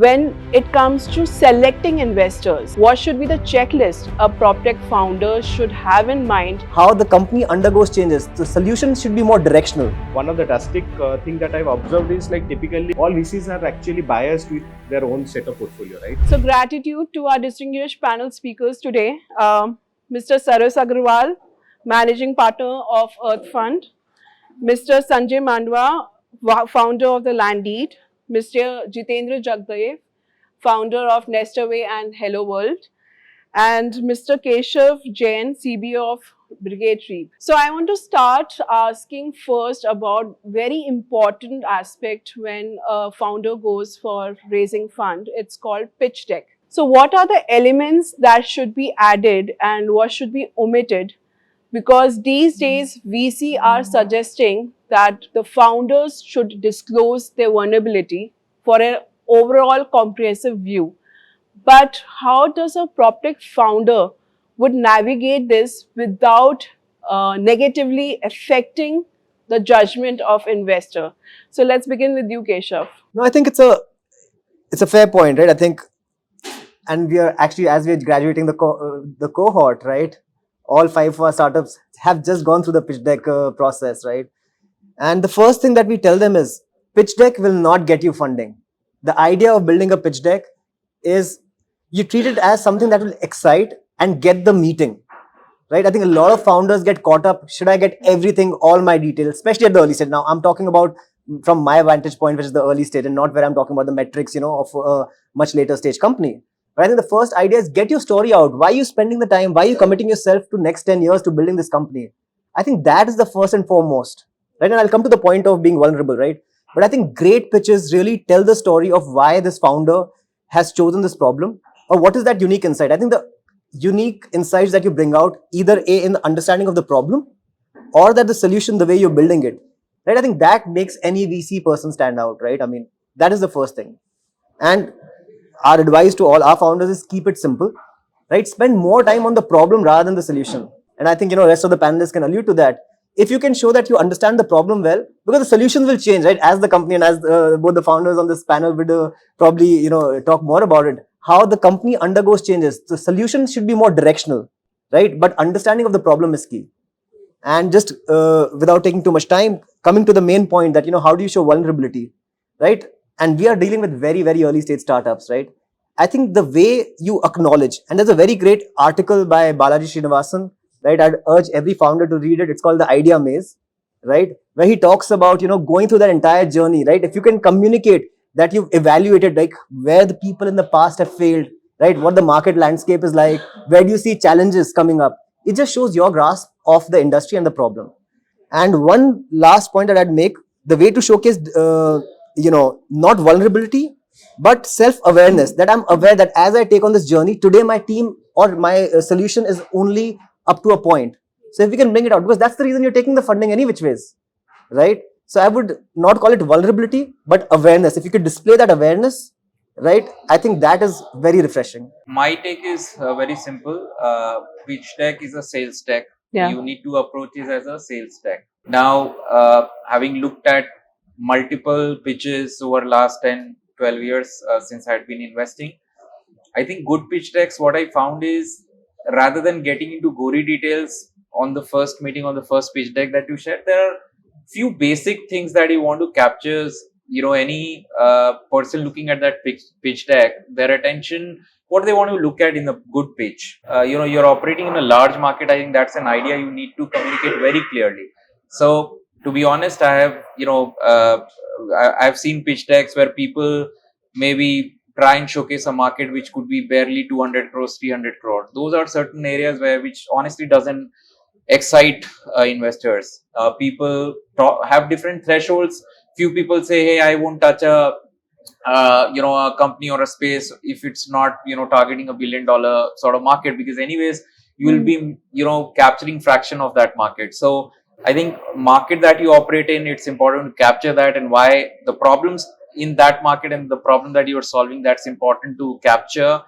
when it comes to selecting investors, what should be the checklist a Proptech founder should have in mind? How the company undergoes changes. The solution should be more directional. One of the drastic thing that I've observed is like typically all VCs are actually biased with their own set of portfolio, right? So gratitude to our distinguished panel speakers today, Mr. Saras Agarwal, Managing Partner of Earth Fund, Mr. Sanjay Mandava, founder of the Landeed, Mr. Jitendra Jagadev, founder of Nestaway and Helloworld, and Mr. Keshav Jain, CBO of Brigade REAP. So I want to start asking first about very important aspect when a founder goes for raising fund. It's called pitch deck. So what are the elements that should be added and what should be omitted? Because these days VC are suggesting that the founders should disclose their vulnerability for an overall comprehensive view. But how does a Proptech founder would navigate this without negatively affecting the judgment of investor? So let's begin with you, Keshav. No, I think it's a fair point, right? I think, and we are actually, as we're graduating the cohort, right? All 5 of our startups have just gone through the pitch deck process, right? And the first thing that we tell them is pitch deck will not get you funding. The idea of building a pitch deck is you treat it as something that will excite and get the meeting, right? I think a lot of founders get caught up. Should I get everything, all my details, especially at the early stage? Now, I'm talking about from my vantage point, which is the early stage, and not where I'm talking about the metrics, of a much later stage company. But I think the first idea is get your story out. Why are you spending the time? Why are you committing yourself to next 10 years to building this company? I think that is the first and foremost, right? And I'll come to the point of being vulnerable, right? But I think great pitches really tell the story of why this founder has chosen this problem, or what is that unique insight. I think the unique insights that you bring out, either A, in the understanding of the problem, or that the solution, the way you're building it, right? I think that makes any VC person stand out, right? I mean, that is the first thing. And our advice to all our founders is keep it simple, right? Spend more time on the problem rather than the solution. And I think, rest of the panelists can allude to that. If you can show that you understand the problem well, because the solutions will change, right? As the company and as both the founders on this panel would probably, talk more about it, how the company undergoes changes. The solution should be more directional, right? But understanding of the problem is key. And just without taking too much time, coming to the main point that, how do you show vulnerability, right? And we are dealing with very, very early stage startups, right? I think the way you acknowledge, and there's a very great article by Balaji Srinivasan, right? I'd urge every founder to read it. It's called The Idea Maze, right? Where he talks about, going through that entire journey, right? If you can communicate that you've evaluated, like where the people in the past have failed, right? What the market landscape is like, where do you see challenges coming up? It just shows your grasp of the industry and the problem. And one last point that I'd make, the way to showcase, not vulnerability, but self-awareness, that I'm aware that as I take on this journey, today my team or my solution is only up to a point. So if we can bring it out, because that's the reason you're taking the funding any which ways, right? So I would not call it vulnerability, but awareness. If you could display that awareness, right, I think that is very refreshing. My take is very simple. Pitch deck is a sales deck. Yeah. You need to approach it as a sales deck. Now, having looked at multiple pitches over last 10, 12 years since I'd been investing, I think good pitch decks, what I found is rather than getting into gory details on the first meeting, on the first pitch deck that you shared, there are few basic things that you want to capture. Any person looking at that pitch deck, their attention, what they want to look at in a good pitch. You're operating in a large market. I think that's an idea you need to communicate very clearly. So to be honest, I have, I've seen pitch decks where people maybe try and showcase a market which could be barely 200 crores, 300 crores. Those are certain areas which honestly doesn't excite investors. People have different thresholds. Few people say, hey, I won't touch a company or a space if it's not, targeting $1 billion sort of market, because anyways, you will be, capturing fraction of that market. So I think market that you operate in, it's important to capture that, and why the problems in that market and the problem that you are solving, that's important to capture.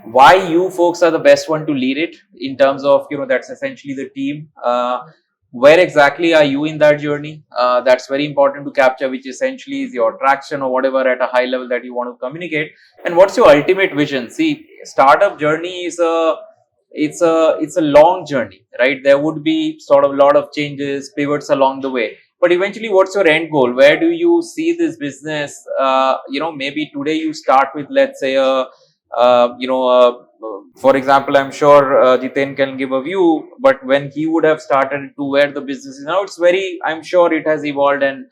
Why you folks are the best one to lead it in terms of, that's essentially the team. where exactly are you in that journey? That's very important to capture, which essentially is your traction or whatever at a high level that you want to communicate. And what's your ultimate vision? See, startup journey is it's a long journey, right? There would be sort of a lot of changes, pivots along the way. But eventually, what's your end goal? Where do you see this business? Maybe today you start with, let's say, for example, I'm sure Jiten can give a view, but when he would have started to where the business is now, I'm sure it has evolved and,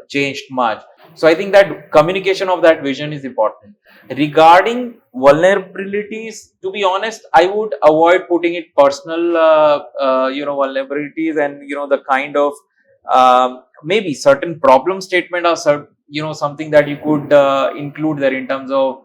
changed much. So I think that communication of that vision is important. Regarding vulnerabilities, to be honest, I would avoid putting it personal, vulnerabilities and, the kind of, maybe certain problem statement or something that you could include there in terms of,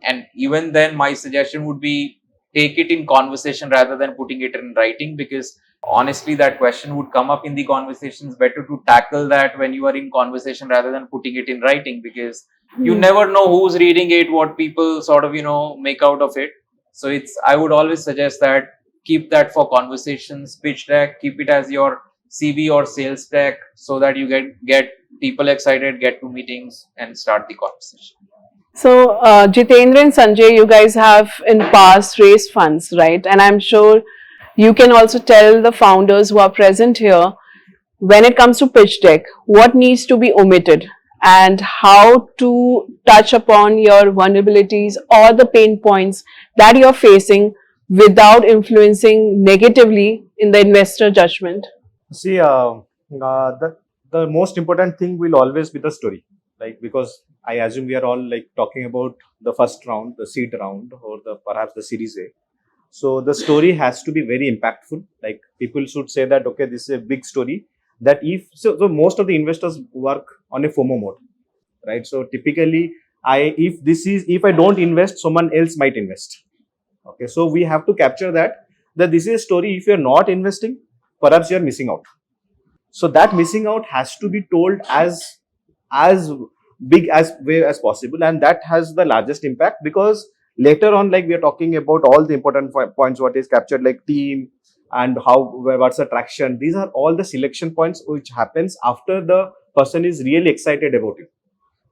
and even then my suggestion would be take it in conversation rather than putting it in writing, because honestly that question would come up in the conversations. Better to tackle that when you are in conversation rather than putting it in writing, because you never know who's reading it, what people sort of make out of it. So I would always suggest that keep that for conversations. Pitch deck, keep it as your CV or sales deck, so that you get people excited, get to meetings and start the conversation. So, Jitendra and Sanjay, you guys have in past raised funds, right? And I'm sure you can also tell the founders who are present here, when it comes to pitch deck, what needs to be omitted and how to touch upon your vulnerabilities or the pain points that you're facing without influencing negatively in the investor judgment. See, the most important thing will always be the story, like, because I assume we are all like talking about the first round, the seed round, or perhaps the Series A. So the story has to be very impactful. Like, people should say that, okay, this is a big story. That if so most of the investors work on a FOMO mode, right? So typically, if I don't invest, someone else might invest. Okay, so we have to capture that this is a story. If you're not investing, perhaps you're missing out. So that missing out has to be told as big as way as possible, and that has the largest impact, because later on, like, we are talking about all the important points, what is captured, like team and what's the traction. These are all the selection points which happens after the person is really excited about it.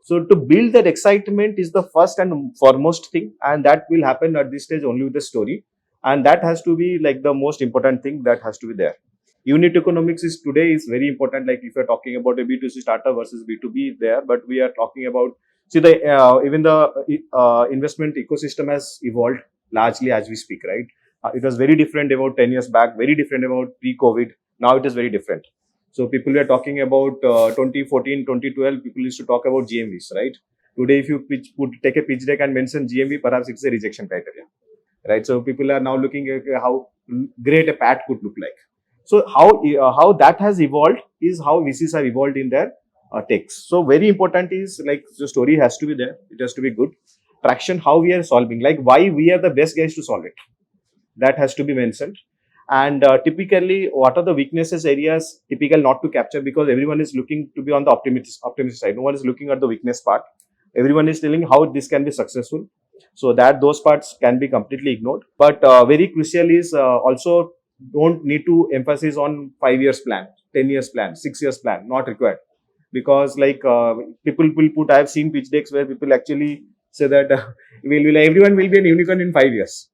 So to build that excitement is the first and foremost thing, and that will happen at this stage only with the story, and that has to be like the most important thing that has to be there. Unit economics is today is very important. Like, if you're talking about a B2C startup versus B2B there, but we are talking about, see, the even the investment ecosystem has evolved largely as we speak, right? It was very different about 10 years back, very different about pre-COVID. Now it is very different. So people were talking about 2014, 2012, people used to talk about GMVs, right? Today, if you take a pitch deck and mention GMV, perhaps it's a rejection criteria, right? So people are now looking at how great a PAT could look like. So how that has evolved is how VCs have evolved in their takes. So very important is, like, the story has to be there. It has to be good. Traction, how we are solving, like why we are the best guys to solve it. That has to be mentioned. And typically, what are the weaknesses areas typical not to capture, because everyone is looking to be on the optimistic side. No one is looking at the weakness part. Everyone is telling how this can be successful. So that those parts can be completely ignored. But very crucial is also don't need to emphasize on 5 years plan, 10 years plan, 6 years plan, not required. Because like people will put, I have seen pitch decks where people actually say that everyone will be an unicorn in 5 years.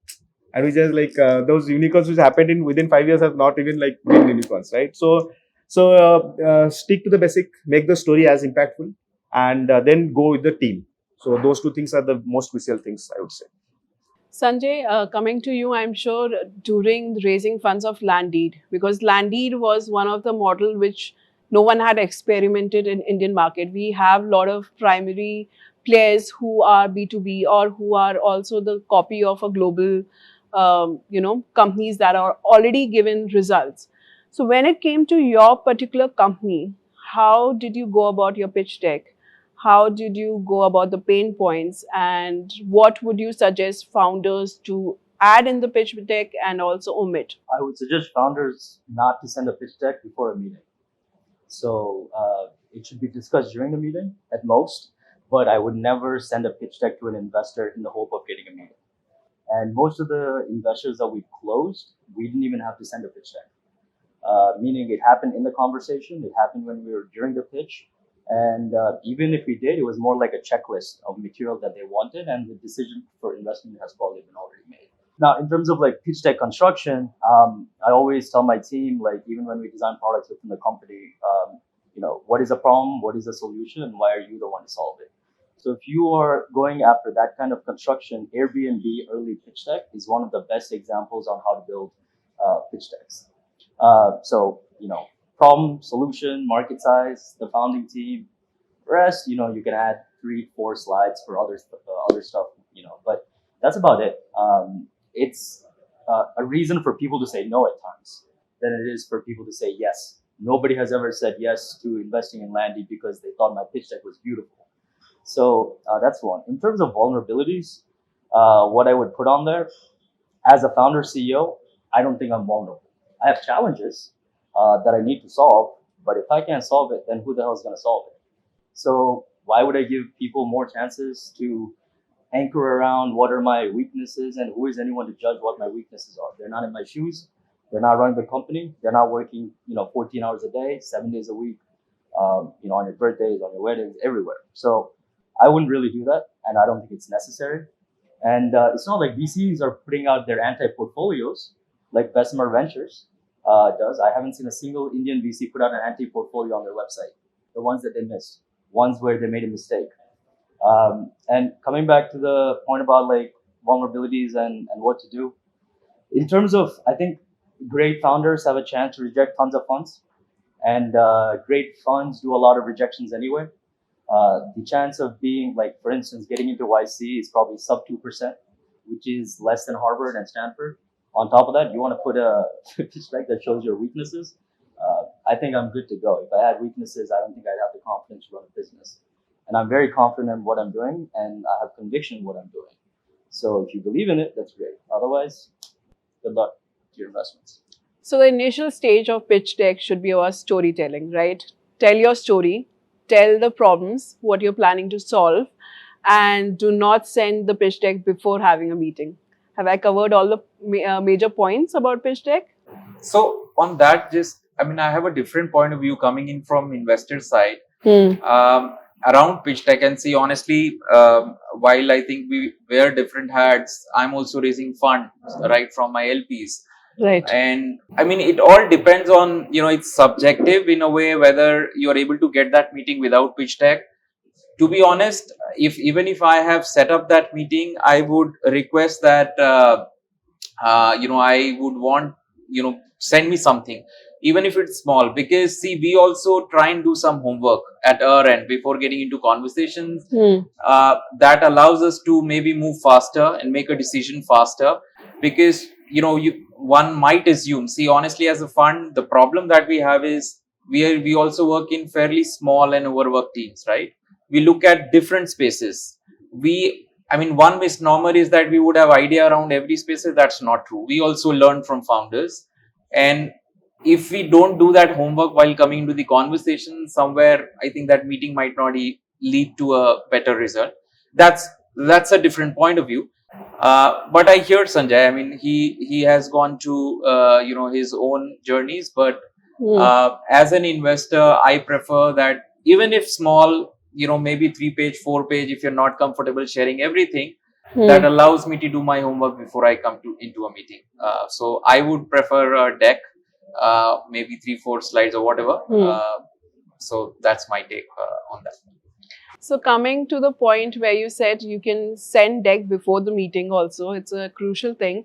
And we just like those unicorns which happened in within 5 years have not even like been unicorns, right? So stick to the basic, make the story as impactful, and then go with the team. So those two things are the most crucial things, I would say. Sanjay, coming to you, I'm sure during raising funds of Landeed, because Landeed was one of the model which no one had experimented in Indian market. We have a lot of primary players who are B2B or who are also the copy of a global, companies that are already given results. So when it came to your particular company, how did you go about your pitch deck? How did you go about the pain points, and what would you suggest founders to add in the pitch deck and also omit? I would suggest founders not to send a pitch deck before a meeting. So it should be discussed during the meeting at most, but I would never send a pitch deck to an investor in the hope of getting a meeting. And most of the investors that we closed, we didn't even have to send a pitch deck. meaning it happened in the conversation, it happened when we were during the pitch, and even if we did, it was more like a checklist of material that they wanted, and the decision for investment has probably been already made. Now, in terms of like pitch deck construction, I always tell my team, like even when we design products within the company, what is a problem, what is the solution, and why are you the one to solve it? So if you are going after that kind of construction, Airbnb early pitch deck is one of the best examples on how to build pitch decks. So, problem, solution, market size, the founding team, rest, you can add 3-4 slides for other stuff, but that's about it. It's a reason for people to say no at times than it is for people to say yes. Nobody has ever said yes to investing in Landeed because they thought my pitch deck was beautiful. So that's one. In terms of vulnerabilities, what I would put on there, as a founder CEO, I don't think I'm vulnerable. I have challenges that I need to solve, but if I can't solve it, then who the hell is going to solve it? So why would I give people more chances to anchor around what are my weaknesses, and who is anyone to judge what my weaknesses are? They're not in my shoes. They're not running the company. They're not working, 14 hours a day, 7 days a week, on your birthdays, on your weddings, everywhere. So I wouldn't really do that, and I don't think it's necessary. And it's not like VCs are putting out their anti-portfolios like Bessemer Ventures does. I haven't seen a single Indian VC put out an anti-portfolio on their website. The ones that they missed, ones where they made a mistake. And coming back to the point about like vulnerabilities and what to do, in terms of, I think great founders have a chance to reject tons of funds, and great funds do a lot of rejections anyway. The chance of being, like, for instance, getting into YC is probably sub 2%, which is less than Harvard and Stanford. On top of that, you want to put a pitch deck that shows your weaknesses. I think I'm good to go. If I had weaknesses, I don't think I'd have the confidence to run a business. And I'm very confident in what I'm doing, and I have conviction in what I'm doing. So if you believe in it, that's great. Otherwise, good luck to your investments. So the initial stage of pitch deck should be about storytelling, right? Tell your story, tell the problems, what you're planning to solve, and do not send the pitch deck before having a meeting. Have I covered all the major points about pitch deck? So on that, I have a different point of view coming in from investor side. Around pitch deck, and see, honestly, while I think we wear different hats, I'm also raising funds, right, from my LPs. Right. And I mean, it all depends on, it's subjective in a way whether you're able to get that meeting without pitch deck. To be honest, even if I have set up that meeting, I would request that, I would want, send me something, even if it's small, because see, we also try and do some homework at our end before getting into conversations. That allows us to maybe move faster and make a decision faster, because one might assume, see, honestly, as a fund, the problem that we have is we also work in fairly small and overworked teams, right? We look at different spaces. One misnomer is that we would have idea around every space. That's not true. We also learn from founders, and if we don't do that homework while coming into the conversation, somewhere I think that meeting might not lead to a better result. That's a different point of view. But I hear Sanjay. He has gone to his own journeys, but as an investor, I prefer that even if small, maybe 3-page, 4-page, if you're not comfortable sharing everything, that allows me to do my homework before I come into a meeting. So I would prefer a deck, maybe 3-4 slides or whatever. So that's my take on that. So coming to the point where you said you can send deck before the meeting also, it's a crucial thing.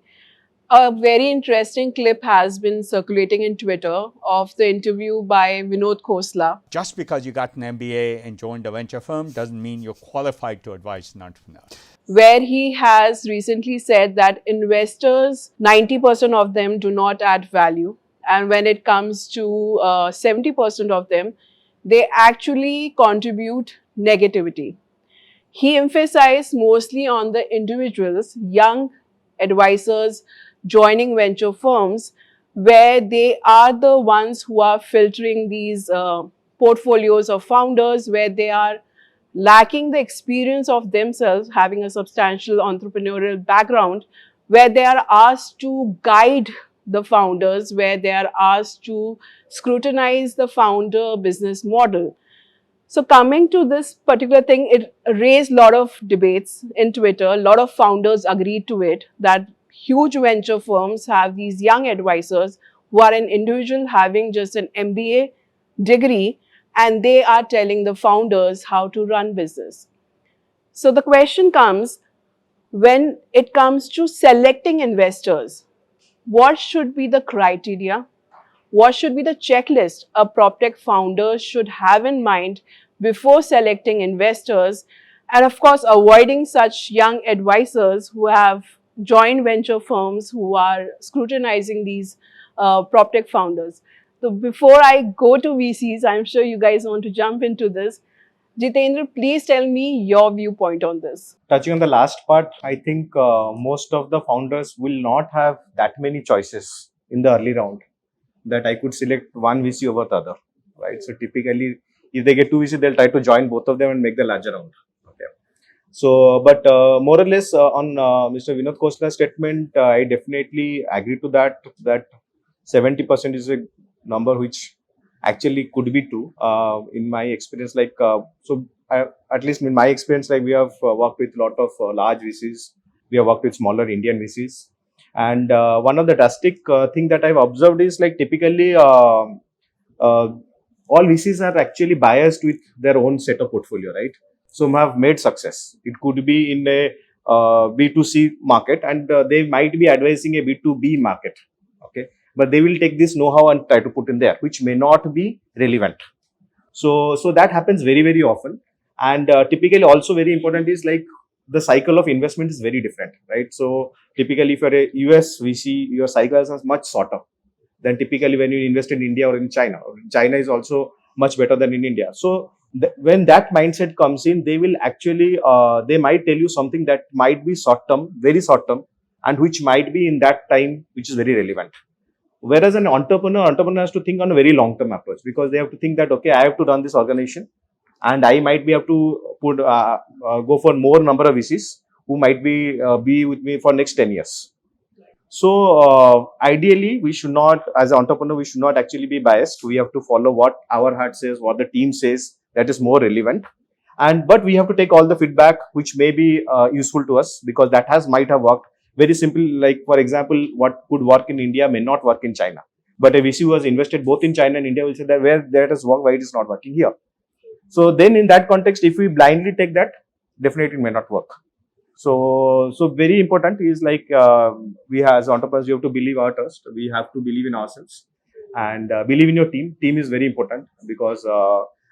A very interesting clip has been circulating in Twitter of the interview by Vinod Khosla. Just because you got an MBA and joined a venture firm doesn't mean you're qualified to advise an entrepreneur. Where he has recently said that investors, 90% of them do not add value. And when it comes to 70% of them, they actually contribute negativity. He emphasized mostly on the individuals, young advisors joining venture firms, where they are the ones who are filtering these portfolios of founders, where they are lacking the experience of themselves, having a substantial entrepreneurial background, where they are asked to guide the founders, where they are asked to scrutinize the founder business model. So coming to this particular thing, it raised a lot of debates in Twitter. A lot of founders agreed to it, that huge venture firms have these young advisors who are an individual having just an MBA degree, and they are telling the founders how to run business. So the question comes, when it comes to selecting investors, what should be the criteria? What should be the checklist a Proptech founder should have in mind before selecting investors? And of course, avoiding such young advisors who have joined venture firms who are scrutinizing these Proptech founders. So before I go to VCs, I'm sure you guys want to jump into this. Jitendra, please tell me your viewpoint on this. Touching on the last part, I think most of the founders will not have that many choices in the early round that I could select one VC over the other, right? So typically, if they get two VC, they'll try to join both of them and make the larger round. Okay. So, but more or less on Mr. Vinod Khosla's statement, I definitely agree to that. That 70% is a number which actually could be true. In my experience, like at least in my experience, like we have worked with a lot of large VCs. We have worked with smaller Indian VCs. And one of the drastic thing that I've observed is like typically all VCs are actually biased with their own set of portfolio, right? Some have made success. It could be in a B2C market, and they might be advising a B2B market. Okay, but they will take this know-how and try to put in there, which may not be relevant. So that happens very, very often. And typically also very important is like the cycle of investment is very different, right? So typically if you're a US VC, your cycle is much shorter than typically when you invest in India or in China. China is also much better than in India. So when that mindset comes in, they will actually, they might tell you something that might be short term, very short term, and which might be in that time, which is very relevant. Whereas an entrepreneur has to think on a very long term approach, because they have to think that, okay, I have to run this organization and I might be able to put, go for more number of VCs who might be with me for next 10 years. So ideally, we should not, as an entrepreneur, we should not actually be biased. We have to follow what our heart says, what the team says, that is more relevant. But we have to take all the feedback which may be useful to us, because that might have worked. Very simple, like for example, what could work in India may not work in China. But a VC who has invested both in China and India will say that where that has worked, why it is not working here. So then in that context, if we blindly take that, definitely it may not work. So very important is like we have, as entrepreneurs, you have to believe our trust. We have to believe in ourselves and believe in your team. Team is very important, because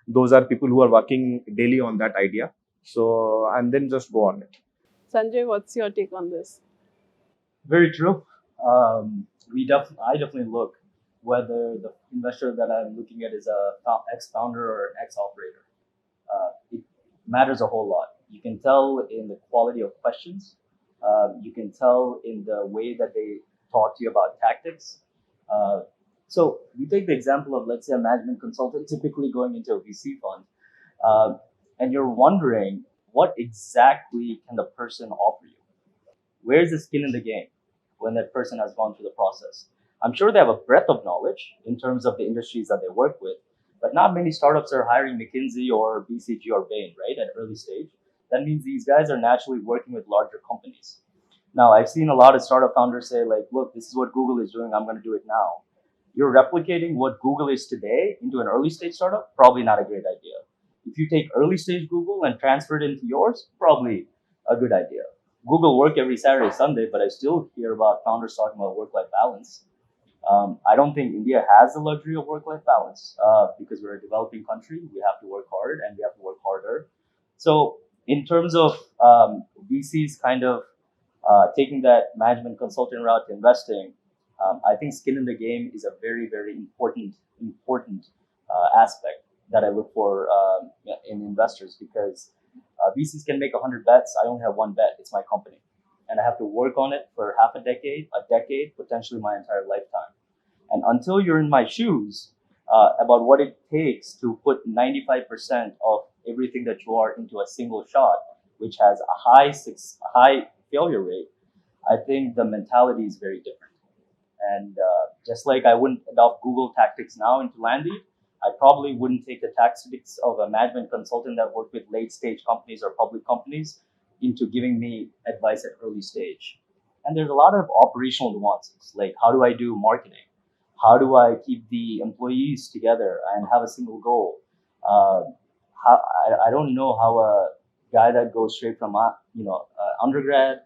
those are people who are working daily on that idea. So, and then just go on it. Sanjay, what's your take on this? Very true. I definitely look whether the investor that I'm looking at is a ex-founder or ex-operator. It matters a whole lot. You can tell in the quality of questions. You can tell in the way that they talk to you about tactics. So we take the example of, let's say, a management consultant typically going into a VC fund, and you're wondering, what exactly can the person offer you? Where's the skin in the game when that person has gone through the process? I'm sure they have a breadth of knowledge in terms of the industries that they work with, but not many startups are hiring McKinsey or BCG or Bain, right, at early stage. That means these guys are naturally working with larger companies. Now, I've seen a lot of startup founders say, like, look, this is what Google is doing, I'm going to do it now. You're replicating what Google is today into an early stage startup, probably not a great idea. If you take early stage Google and transfer it into yours, probably a good idea. Google work every Saturday, Sunday, but I still hear about founders talking about work-life balance. I don't think India has the luxury of work-life balance because we're a developing country. We have to work hard and we have to work harder. So in terms of VCs kind of taking that management consulting route to investing, I think skin in the game is a very, very important aspect that I look for in investors, because VCs can make 100 bets. I only have one bet. It's my company. And I have to work on it for half a decade, potentially my entire lifetime. And until you're in my shoes about what it takes to put 95% of everything that you are into a single shot, which has a high failure rate, I think the mentality is very different. And just like I wouldn't adopt Google tactics now into Landeed, I probably wouldn't take the tactics of a management consultant that worked with late stage companies or public companies into giving me advice at early stage. And there's a lot of operational nuances, like how do I do marketing? How do I keep the employees together and have a single goal? I don't know how a guy that goes straight from undergrad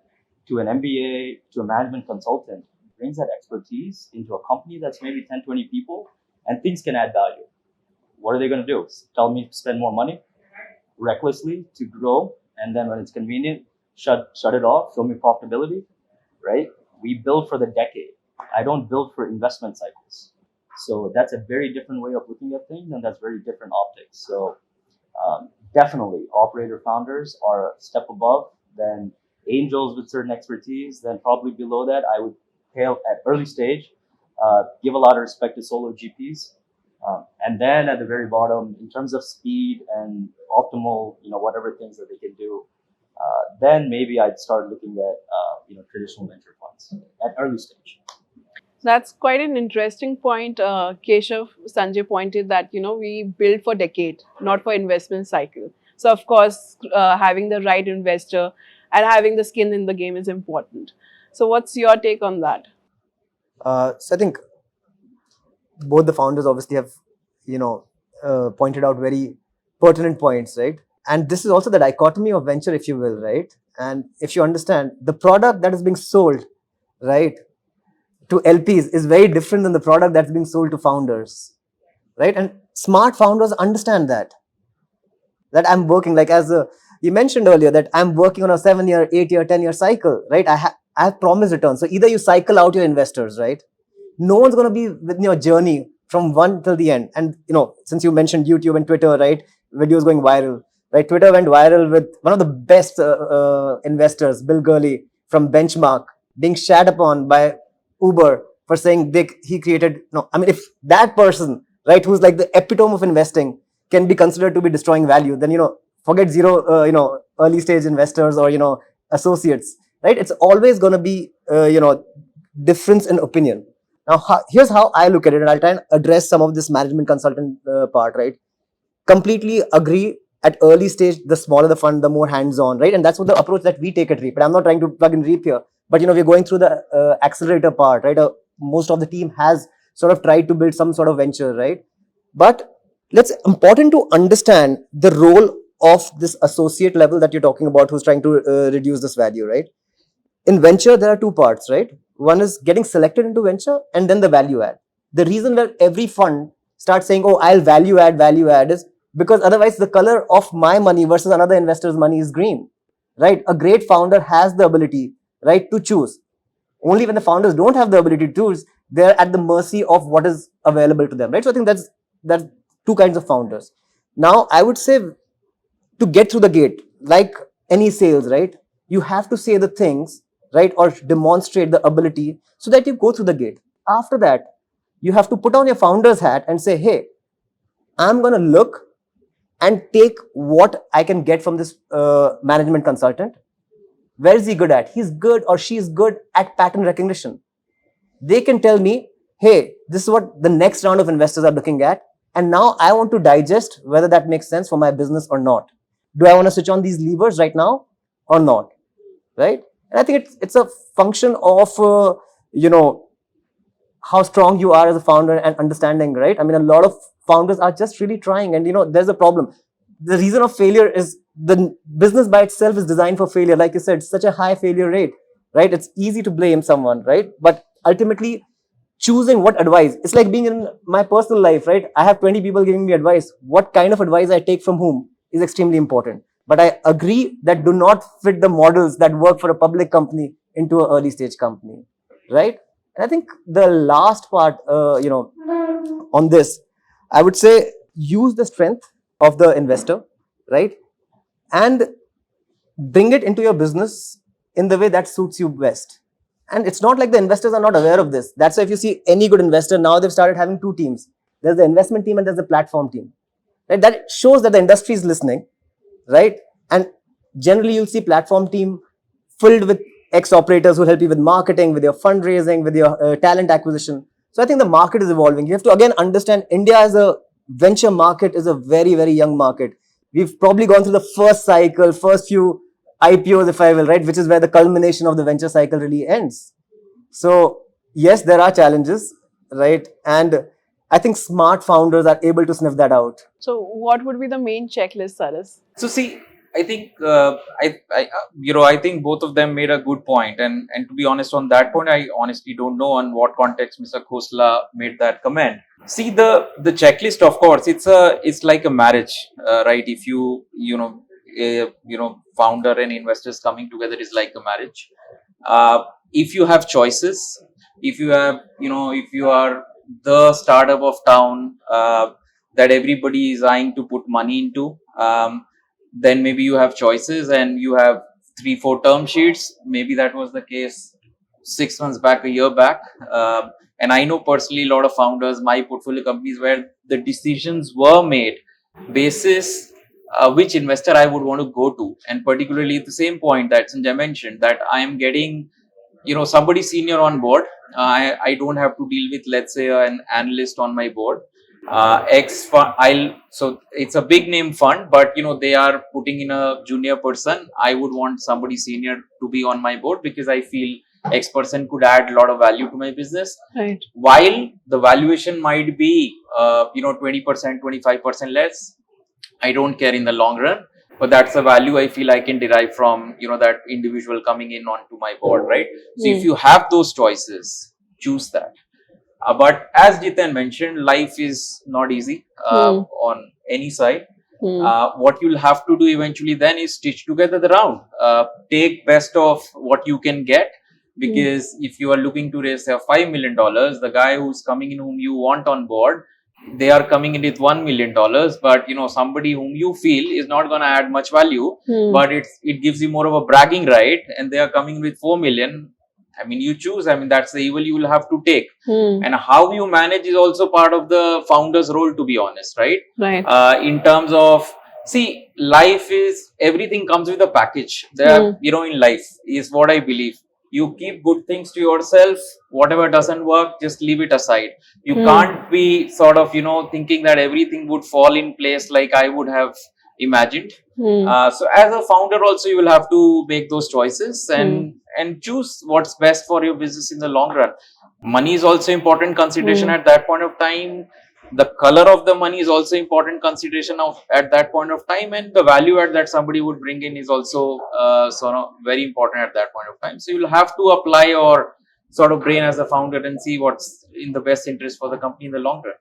to an MBA to a management consultant brings that expertise into a company that's maybe 10, 20 people and things can add value. What are they going to do? Tell me to spend more money recklessly to grow, and then when it's convenient, shut it off, show me profitability, right? We build for the decade. I don't build for investment cycles. So that's a very different way of looking at things, and that's very different optics. So definitely operator founders are a step above, then angels with certain expertise, then probably below that, I would hail at early stage, give a lot of respect to solo GPs. And then at the very bottom, in terms of speed and optimal, whatever things that they can do, then maybe I'd start looking at, traditional venture funds at early stage. That's quite an interesting point. Keshav, Sanjay pointed that, we build for decade, not for investment cycle. So, of course, having the right investor and having the skin in the game is important. So, what's your take on that? So I think both the founders obviously have, pointed out very pertinent points, right? And this is also the dichotomy of venture, if you will, right? And if you understand, the product that is being sold, right, to LPs is very different than the product that's being sold to founders, right? And smart founders understand that I'm working, like you mentioned earlier, that I'm working on a 7-year, 8-year, 10-year cycle, right? I have promised returns. So either you cycle out your investors, right? No one's going to be with your journey from one till the end. And, since you mentioned YouTube and Twitter, right? Videos going viral, right? Twitter went viral with one of the best investors, Bill Gurley from Benchmark, being shat upon by Uber for saying he created, if that person, right, who's like the epitome of investing can be considered to be destroying value, then, forget zero, early stage investors or, associates, right? It's always going to be, difference in opinion. Now, here's how I look at it, and I'll try and address some of this management consultant part, right? Completely agree. At early stage, the smaller the fund, the more hands-on, right? And that's what the approach that we take at REAP. But I'm not trying to plug in REAP here. But, we're going through the accelerator part, right? Most of the team has sort of tried to build some sort of venture, right? But it's important to understand the role of this associate level that you're talking about who's trying to reduce this value, right? In venture, there are two parts, right? One is getting selected into venture and then the value add. The reason that every fund starts saying, oh, I'll value add is because otherwise the color of my money versus another investor's money is green, right? A great founder has the ability, right, to choose. Only when the founders don't have the ability to choose, they're at the mercy of what is available to them, right? So I think that's two kinds of founders. Now, I would say to get through the gate, like any sales, right? You have to say the things, right, or demonstrate the ability so that you go through the gate. After that, you have to put on your founder's hat and say, hey, I'm going to look and take what I can get from this management consultant. Where is he good at? He's good or she's good at pattern recognition. They can tell me, hey, this is what the next round of investors are looking at. And now I want to digest whether that makes sense for my business or not. Do I want to switch on these levers right now or not? Right? And I think it's a function of, how strong you are as a founder and understanding, right? I mean, a lot of founders are just really trying and, there's a problem. The reason of failure is the business by itself is designed for failure. Like you said, such a high failure rate, right? It's easy to blame someone, right? But ultimately, choosing what advice, it's like being in my personal life, right? I have 20 people giving me advice. What kind of advice I take from whom is extremely important. But I agree that do not fit the models that work for a public company into an early stage company, right? And I think the last part, on this, I would say use the strength of the investor, right? And bring it into your business in the way that suits you best. And it's not like the investors are not aware of this. That's why if you see any good investor, now they've started having two teams. There's the investment team and there's the platform team. Right? That shows that the industry is listening, right? And generally you'll see platform team filled with ex-operators who help you with marketing, with your fundraising, with your talent acquisition. So I think the market is evolving. You have to again understand India as a venture market is a very, very young market. We've probably gone through the first cycle, first few IPOs, if I will, right, which is where the culmination of the venture cycle really ends. So yes, there are challenges, right? And I think smart founders are able to sniff that out. So what would be the main checklist, Saras? So see, I think I think both of them made a good point, and to be honest, on that point, I honestly don't know on what context Mr. Khosla made that comment. See, the checklist, of course, it's like a marriage, right? If founder and investors coming together is like a marriage. If you have choices, if you are the startup of town that everybody is eyeing to put money into. Then maybe you have choices and you have 3-4 term sheets. Maybe that was the case 6 months back, a year back. And I know personally a lot of founders, my portfolio companies, where the decisions were made basis which investor I would want to go to. And particularly at the same point that Sanjay mentioned, that I am getting somebody senior on board. I don't have to deal with, let's say, an analyst on my board. So it's a big name fund, but they are putting in a junior person. I would want somebody senior to be on my board because I feel X person could add a lot of value to my business. Right. While the valuation might be 20%, 25% less, I don't care in the long run. But that's the value I feel I can derive from that individual coming in onto my board, right? So if you have those choices, choose that. But as Jiten mentioned, life is not easy on any side. What you'll have to do eventually then is stitch together the round. Take best of what you can get, because if you are looking to raise $5 million, the guy who's coming in whom you want on board, they are coming in with $1 million, but somebody whom you feel is not going to add much value, but it gives you more of a bragging right, and they are coming with 4 million. I mean, you choose. I mean, that's the evil you will have to take. And how you manage is also part of the founder's role, to be honest, right? Right. In terms of, see, life is, everything comes with a package. There, in life is what I believe. You keep good things to yourself. Whatever doesn't work, just leave it aside. You can't be sort of, thinking that everything would fall in place like I would have imagined. So as a founder also, you will have to make those choices and choose what's best for your business in the long run. Money is also important consideration at that point of time. The color of the money is also important consideration at that point of time, and the value add that somebody would bring in is also very important at that point of time. So you'll have to apply your sort of brain as a founder and see what's in the best interest for the company in the long run.